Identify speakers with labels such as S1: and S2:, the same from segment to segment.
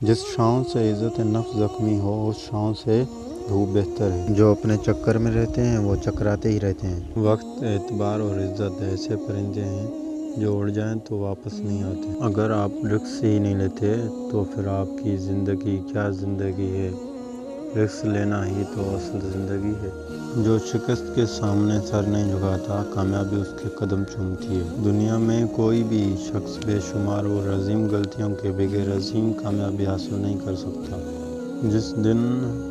S1: جس شان سے عزت نفس زخمی ہو اس شان سے دھوپ بہتر ہے۔ جو اپنے چکر میں رہتے ہیں وہ چکراتے ہی رہتے ہیں۔ وقت، اعتبار اور عزت ایسے پرندے ہیں جو اڑ جائیں تو واپس نہیں آتے۔ اگر آپ رسک ہی نہیں لیتے تو پھر آپ کی زندگی کیا زندگی ہے؟ رسک لینا ہی تو اصل زندگی ہے۔ جو شکست کے سامنے سر نہیں جھکاتا کامیابی اس کے قدم چومتی ہے۔ دنیا میں کوئی بھی شخص بے شمار اور عظیم غلطیوں کے بغیر عظیم کامیابی حاصل نہیں کر سکتا۔ جس دن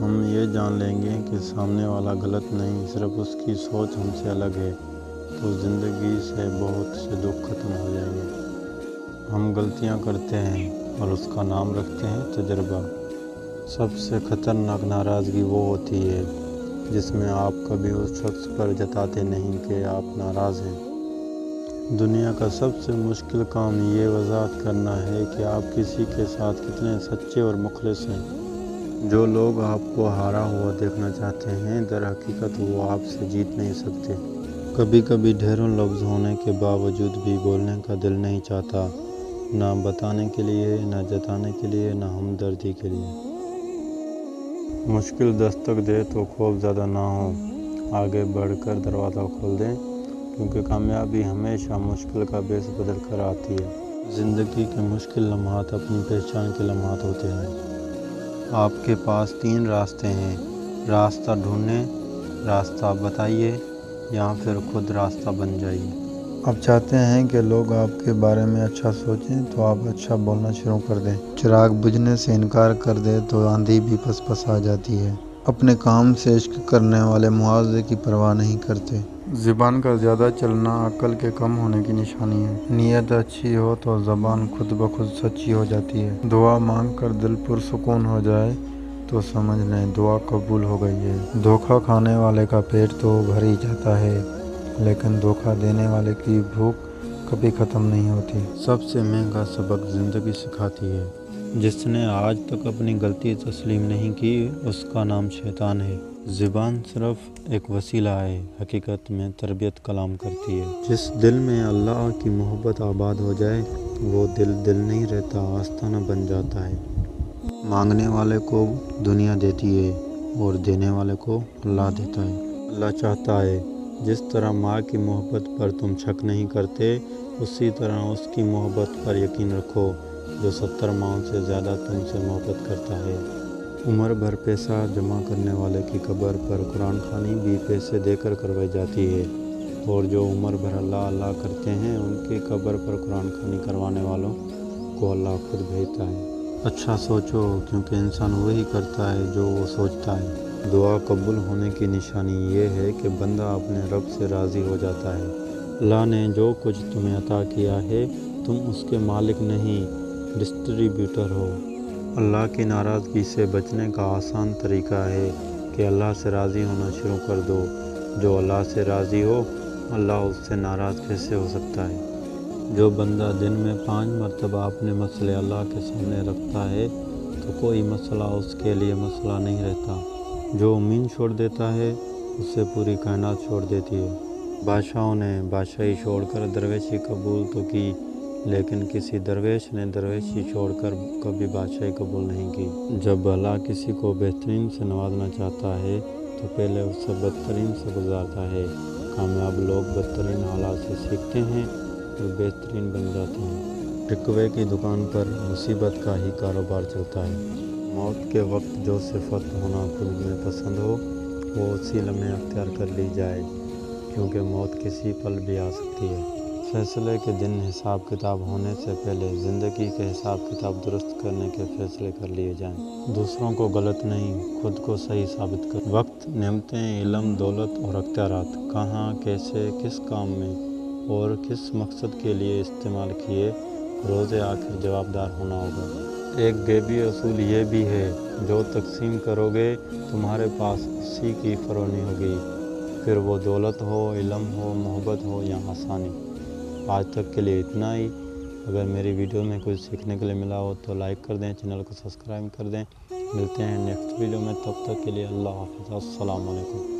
S1: ہم یہ جان لیں گے کہ سامنے والا غلط نہیں، صرف اس کی سوچ ہم سے الگ ہے، تو زندگی سے بہت سے دکھ ختم ہو جائیں گے۔ ہم غلطیاں کرتے ہیں اور اس کا نام رکھتے ہیں تجربہ۔ سب سے خطرناک ناراضگی وہ ہوتی ہے جس میں آپ کبھی اس شخص پر جتاتے نہیں کہ آپ ناراض ہیں۔ دنیا کا سب سے مشکل کام یہ وضاحت کرنا ہے کہ آپ کسی کے ساتھ کتنے سچے اور مخلص ہیں۔ جو لوگ آپ کو ہارا ہوا دیکھنا چاہتے ہیں در حقیقت وہ آپ سے جیت نہیں سکتے۔ کبھی کبھی ڈھیروں لفظ ہونے کے باوجود بھی بولنے کا دل نہیں چاہتا، نہ بتانے کے لیے، نہ جتانے کے لیے، نہ ہمدردی کے لیے۔ مشکل دستک دے تو خوف زدہ نہ ہو، آگے بڑھ کر دروازہ کھول دیں، کیونکہ کامیابی ہمیشہ مشکل کا باعث بدل کر آتی ہے۔ زندگی کے مشکل لمحات اپنی پہچان کے لمحات ہوتے ہیں۔ آپ کے پاس 3 راستے ہیں: راستہ ڈھونڈیں، راستہ بتائیے، یا پھر خود راستہ بن جائیے۔ آپ چاہتے ہیں کہ لوگ آپ کے بارے میں اچھا سوچیں تو آپ اچھا بولنا شروع کر دیں۔ چراغ بجھنے سے انکار کر دے تو آندھی بھی پس پس آ جاتی ہے۔ اپنے کام سے عشق کرنے والے معاوضے کی پرواہ نہیں کرتے۔ زبان کا زیادہ چلنا عقل کے کم ہونے کی نشانی ہے۔ نیت اچھی ہو تو زبان خود بخود سچی ہو جاتی ہے۔ دعا مانگ کر دل پرسکون ہو جائے تو سمجھ لیں دعا قبول ہو گئی ہے۔ دھوکہ کھانے والے کا پیٹ تو بھر ہی جاتا ہے، لیکن دھوکہ دینے والے کی بھوک کبھی ختم نہیں ہوتی۔ سب سے مہنگا سبق زندگی سکھاتی ہے۔ جس نے آج تک اپنی غلطی تسلیم نہیں کی اس کا نام شیطان ہے۔ زبان صرف ایک وسیلہ ہے، حقیقت میں تربیت کلام کرتی ہے۔ جس دل میں اللہ کی محبت آباد ہو جائے وہ دل دل نہیں رہتا، آستانہ بن جاتا ہے۔ مانگنے والے کو دنیا دیتی ہے اور دینے والے کو اللہ دیتا ہے۔ اللہ چاہتا ہے جس طرح ماں کی محبت پر تم شک نہیں کرتے اسی طرح اس کی محبت پر یقین رکھو جو 70 ماؤں سے زیادہ تم سے محبت کرتا ہے۔ عمر بھر پیسہ جمع کرنے والے کی قبر پر قرآن خوانی بھی پیسے دے کر کروائی جاتی ہے، اور جو عمر بھر اللہ اللہ کرتے ہیں ان کی قبر پر قرآن خوانی کروانے والوں کو اللہ خود بھیجتا ہے۔ اچھا سوچو، کیونکہ انسان وہی کرتا ہے جو وہ سوچتا ہے۔ دعا قبول ہونے کی نشانی یہ ہے کہ بندہ اپنے رب سے راضی ہو جاتا ہے۔ اللہ نے جو کچھ تمہیں عطا کیا ہے تم اس کے مالک نہیں، ڈسٹریبیوٹر ہو۔ اللہ کی ناراضگی سے بچنے کا آسان طریقہ ہے کہ اللہ سے راضی ہونا شروع کر دو۔ جو اللہ سے راضی ہو اللہ اس سے ناراض کیسے ہو سکتا ہے؟ جو بندہ دن میں 5 مرتبہ اپنے مسئلے اللہ کے سامنے رکھتا ہے تو کوئی مسئلہ اس کے لیے مسئلہ نہیں رہتا۔ جو امین چھوڑ دیتا ہے اس سے پوری کائنات چھوڑ دیتی ہے۔ بادشاہوں نے بادشاہی چھوڑ کر درویشی قبول تو کی، لیکن کسی درویش نے درویشی چھوڑ کر کبھی بادشاہی قبول نہیں کی۔ جب اللہ کسی کو بہترین سے نوازنا چاہتا ہے تو پہلے اس سے بدترین سے گزارتا ہے۔ کامیاب لوگ بدترین حالات سے سیکھتے ہیں اور بہترین بن جاتے ہیں۔ شکوے کی دکان پر مصیبت کا ہی کاروبار چلتا ہے۔ موت کے وقت جو صفت ہونا خود میں پسند ہو وہ اسی لمحے اختیار کر لی جائے، کیونکہ موت کسی پل بھی آ سکتی ہے۔ فیصلے کے دن حساب کتاب ہونے سے پہلے زندگی کے حساب کتاب درست کرنے کے فیصلے کر لیے جائیں۔ دوسروں کو غلط نہیں، خود کو صحیح ثابت کریں۔ وقت، نعمتیں، علم، دولت اور اختیارات کہاں، کیسے، کس کام میں اور کس مقصد کے لیے استعمال کیے، روز آخر جوابدار ہونا ہوگا۔ ایک غیبی اصول یہ بھی ہے، جو تقسیم کرو گے تمہارے پاس اسی کی فرونی ہوگی، پھر وہ دولت ہو، علم ہو، محبت ہو یا آسانی۔ آج تک کے لیے اتنا ہی۔ اگر میری ویڈیو میں کچھ سیکھنے کے لیے ملا ہو تو لائک کر دیں، چینل کو سبسکرائب کر دیں۔ ملتے ہیں نیکسٹ ویڈیو میں، تب تک کے لیے اللہ حافظ، السلام علیکم۔